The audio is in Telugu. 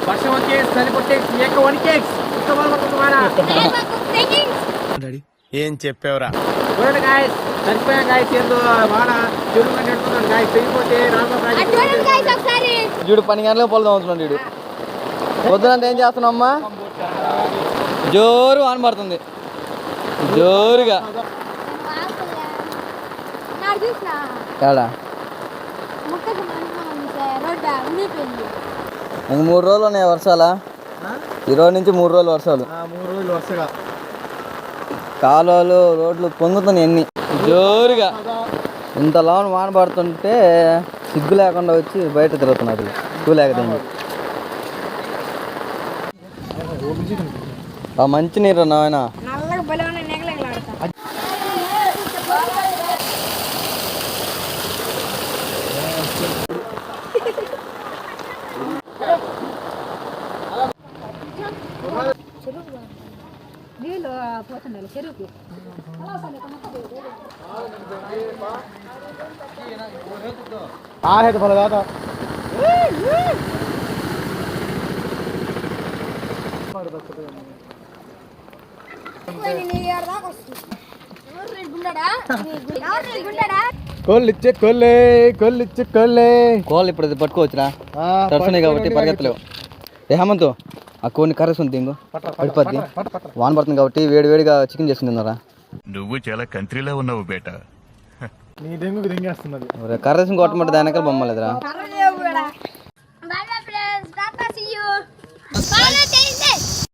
వర్షం వచ్చే సరిపొట్టే వణికేక్స్ ఏం చెప్పావురా చూడండి గాయస్ చనిపోయా గాయస్ ఏందో వాడ చెరువు నెడుతున్నాడు గాయస్ తెగిపోతే చూడు 10 గంటలకు పొలం అవుతున్నాడు వీడు పొద్దునంత ఏం చేస్తున్నావు అమ్మా జోరు వాన పడుతుంది జోరుగా ఏడా ఇంక 3 రోజులు ఉన్నాయి వర్షాలా ఈరోజు నుంచి 3 రోజులు వర్షాలు 3 రోజులు వరుసగా కాలువలు రోడ్లు పొంగుతున్నాయి అన్ని జోరుగా ఇంత లోన్ వాన పడుతుంటే సిగ్గు లేకుండా వచ్చి బయట తిరుగుతున్నారు సిగ్గు లేకదండి మంచి నీరు నాయన చెరువుకి కోళ్ళు ఇప్పుడు పట్టుకోవచ్చురా తడుస్తున్నాయి కాబట్టి పరిగెత్తలేవు హేమంత్ ఆ కోడిని కర్రేస్తుంది ఇంకో పడిపోద్ది వాన పడుతుంది కాబట్టి వేడి వేడిగా చికెన్ చేస్తుంది తిన్నారా నువ్వు చాలా కంట్రీలో ఉన్నావు బేటా నీ దెంగుకు దెంగేస్తున్నది కర్రేసి కొట్టమంటే దాని వెనకాల బొమ్మలేదురా